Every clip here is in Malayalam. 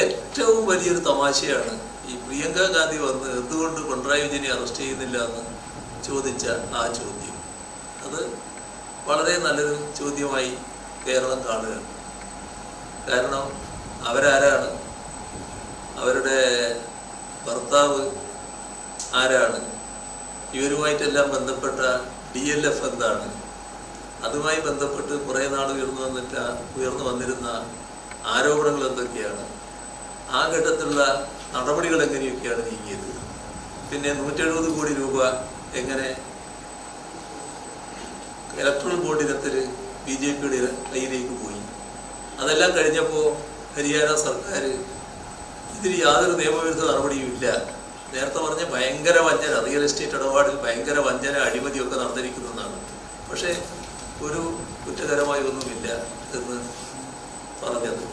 ഏറ്റവും വലിയൊരു തമാശയാണ് ഈ പ്രിയങ്ക ഗാന്ധി വന്ന് എന്തുകൊണ്ട് പിണറായി വിജയനെ അറസ്റ്റ് ചെയ്യുന്നില്ല എന്ന് ചോദിച്ച ആ ചോദ്യം. അത് വളരെ നല്ലൊരു ചോദ്യമായി കേരളം കാണുകയാണ്. കാരണം അവരാരാണ്, അവരുടെ ഭർത്താവ് ആരാണ്, ഇവരുമായിട്ടെല്ലാം ബന്ധപ്പെട്ട DLF എന്താണ്, അതുമായി ബന്ധപ്പെട്ട് കുറേ നാൾ ഉയർന്നു വന്നിരുന്ന ആരോപണങ്ങൾ എന്തൊക്കെയാണ്, ആ ഘട്ടത്തിലുള്ള നടപടികൾ എങ്ങനെയൊക്കെയാണ് നീങ്ങിയത്, പിന്നെ 170 കോടി രൂപ എങ്ങനെ ഇലക്ട്രൽ ബോർഡ് ഇനത്തിൽ BJPയുടെ കയ്യിലേക്ക് പോയി, അതെല്ലാം കഴിഞ്ഞപ്പോൾ ഹരിയാന സർക്കാർ ഇതിൽ യാതൊരു നിയമവിരുദ്ധ നടപടിയും ഇല്ല, നേരത്തെ പറഞ്ഞ ഭയങ്കര വഞ്ചന, റിയൽ എസ്റ്റേറ്റ് ഇടപാടിൽ ഭയങ്കര വഞ്ചന അഴിമതിയൊക്കെ നടന്നിരിക്കുന്നതാണ്, പക്ഷേ ഒരു കുറ്റകരമായി ഒന്നുമില്ല എന്ന് പറഞ്ഞത്.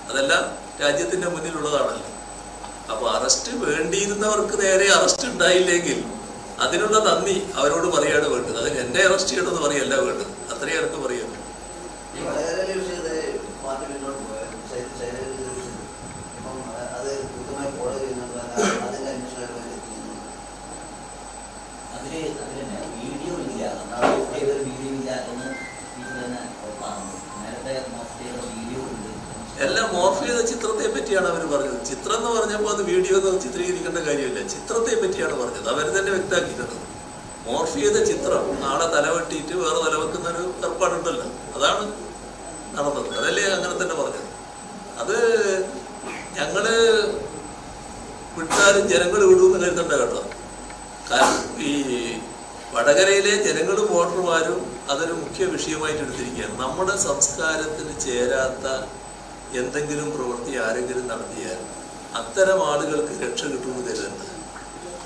അതെല്ലാം രാജ്യത്തിൻ്റെ മുന്നിലുള്ളതാണല്ലോ. അപ്പോൾ അറസ്റ്റ് വേണ്ടിയിരുന്നവർക്ക് നേരെ അറസ്റ്റ് ഉണ്ടായില്ലെങ്കിൽ അതിനുള്ള നന്ദി അവരോട് പറയാണ് വേണ്ടത്. അതിന് എന്നെ അറസ്റ്റ് ചെയ്യണമെന്ന് പറയല്ല വേണ്ടത്, അത്രയും എനിക്ക് പറയാം. എല്ലാം മോർഫ് ചെയ്ത ചിത്രത്തെ പറ്റിയാണ് അവർ പറഞ്ഞത്. ചിത്രം എന്ന് പറഞ്ഞപ്പോൾ അത് വീഡിയോ എന്ന് ചിത്രീകരിക്കേണ്ട കാര്യമില്ല, ചിത്രത്തെ പറ്റിയാണ് പറഞ്ഞത്. അവർ തന്നെ വ്യക്തമാക്കിയിട്ടുണ്ട്. മോർഫ് ചെയ്ത ചിത്രം നാളെ തലവെട്ടിയിട്ട് വേറെ തലവെക്കുന്നൊരു ഏർപ്പാടുണ്ടല്ലോ, അതാണ് നടന്നത്. അതല്ലേ അങ്ങനെ തന്നെ പറഞ്ഞത്. അത് ഞങ്ങള് വിട്ടാലും ജനങ്ങൾ വിടുമെന്ന് കരുതണ്ട കേട്ടോ. കാരണം ഈ വടകരയിലെ ജനങ്ങളും വോട്ടർമാരും അതൊരു മുഖ്യ വിഷയമായിട്ട് എടുത്തിരിക്കുകയാണ്. നമ്മുടെ സംസ്കാരത്തിന് ചേരാത്ത എന്തെങ്കിലും പ്രവൃത്തി ആരെങ്കിലും നടത്തിയാൽ അത്തരം ആളുകൾക്ക് രക്ഷ കിട്ടുമെന്ന് കരുതണ്ട.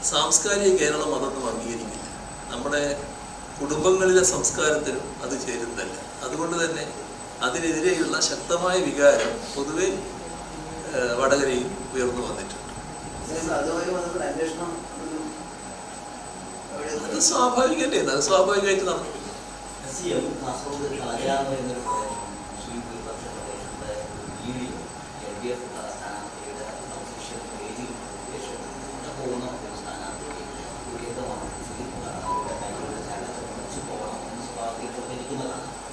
സാംസ്കാരിക കേരളം അതൊന്നും അംഗീകരിക്കില്ല. നമ്മുടെ കുടുംബങ്ങളിലെ സംസ്കാരത്തിനും അത് ചേരുന്നതല്ല. അതുകൊണ്ട് തന്നെ അതിനെതിരെയുള്ള ശക്തമായ വികാരം പൊതുവെ വടകരയിൽ ഉയർന്നു വന്നിട്ടുണ്ട്. അത് സ്വാഭാവികല്ലേ, അത് സ്വാഭാവികമായിട്ട് നടക്കും.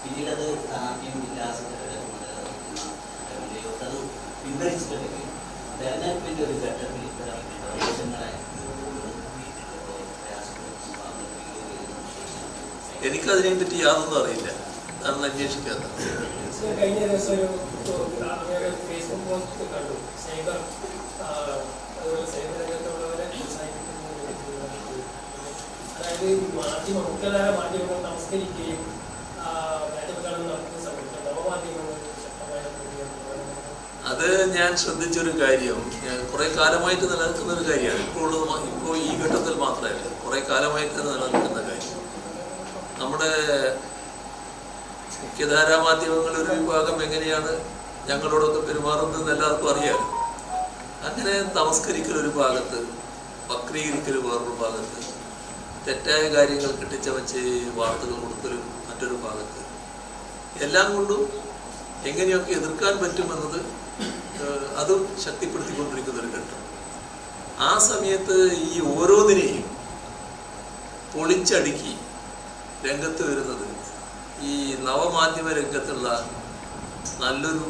പിന്നീടത് സ്ഥാനാർത്ഥിയും പിൻവലിച്ചിട്ടുണ്ടെങ്കിൽ തെരഞ്ഞെടുപ്പിന്റെ ഒരു ഘട്ടത്തിൽ ഇത്തരം പ്രദേശങ്ങളെ എനിക്കതിനെ പറ്റി യാതൊന്നും അറിയില്ല, അതാണ് അന്വേഷിക്കാത്ത. കഴിഞ്ഞ ദിവസം ഒരു ഫേസ്ബുക്ക് പോസ്റ്റ് കണ്ടു. സൈബർ അതുപോലെ സൈബർ രംഗത്തുള്ളവരെ അതായത് മുഖ്യധാര മാധ്യമങ്ങൾ നമസ്കരിക്കുകയും രാജ്യപ്രചാരണം നടത്തുന്ന സമയത്ത് നവമാധ്യമങ്ങൾ ശക്തമായ അത് ഞാൻ ശ്രദ്ധിച്ചൊരു കാര്യം, കുറെ കാലമായിട്ട് നിലനിൽക്കുന്ന ഒരു കാര്യമാണ്. ഇപ്പോൾ ഈ ഘട്ടത്തിൽ മാത്രമല്ല, കുറെ കാലമായിട്ട് നിലനിൽക്കുന്ന കാര്യം. നമ്മുടെ മുഖ്യധാരാ മാധ്യമങ്ങൾ ഒരു വിഭാഗം എങ്ങനെയാണ് ഞങ്ങളോടൊക്കെ പെരുമാറുന്നതെന്ന് എല്ലാവർക്കും അറിയാം. അങ്ങനെ നമസ്കരിക്കൽ ഒരു ഭാഗത്ത്, വക്രീകരിക്കൽ വേറൊരു ഭാഗത്ത്, തെറ്റായ കാര്യങ്ങൾ കെട്ടിച്ചമച്ച് വാർത്തകൾ കൊടുക്കലും മറ്റൊരു ഭാഗത്ത്, എല്ലാം കൊണ്ടും എങ്ങനെയൊക്കെ എതിർക്കാൻ പറ്റുമെന്നത് അതും ശക്തിപ്പെടുത്തിക്കൊണ്ടിരിക്കുന്ന ഒരു ഘട്ടം. ആ സമയത്ത് ഈ ഓരോന്നിനെയും പൊളിച്ചടുക്കി രംഗത്ത് വരുന്നത് ഈ നവമാധ്യമ രംഗത്തുള്ള നല്ലൊരു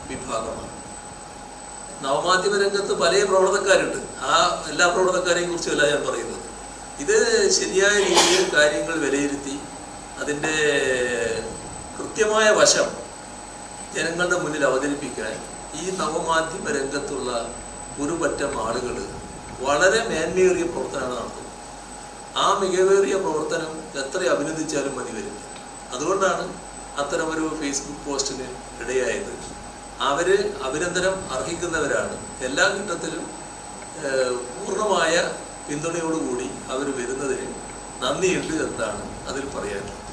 വിഭാഗമാണ്. നവമാധ്യമ രംഗത്ത് പല പ്രവർത്തകരുണ്ട്. ആ എല്ലാ പ്രവർത്തകരെയും കുറിച്ചല്ല ഞാൻ പറയുന്നത്. ഇത് ശരിയായ രീതിയിൽ കാര്യങ്ങൾ വിലയിരുത്തി അതിൻ്റെ കൃത്യമായ വശം ജനങ്ങളുടെ മുന്നിൽ അവതരിപ്പിക്കാൻ ഈ നവമാധ്യമ രംഗത്തുള്ള ഒരു പറ്റം ആളുകൾ വളരെ മേന്മയേറിയ പ്രവർത്തനമാണ് നടത്തുന്നത്. ആ മികവേറിയ പ്രവർത്തനം എത്ര അഭിനന്ദിച്ചാലും മതി വരില്ല. അതുകൊണ്ടാണ് അത്തരമൊരു ഫേസ്ബുക്ക് പോസ്റ്റിന് ഇടയായത്. അവർ അഭിനന്ദനം അർഹിക്കുന്നവരാണ്. എല്ലാ ഘട്ടത്തിലും പൂർണ്ണമായ പിന്തുണയോടുകൂടി അവർ വരുന്നതിന് നന്ദിയുണ്ട് എന്നാണ് അതിൽ പറയാനുള്ളത്.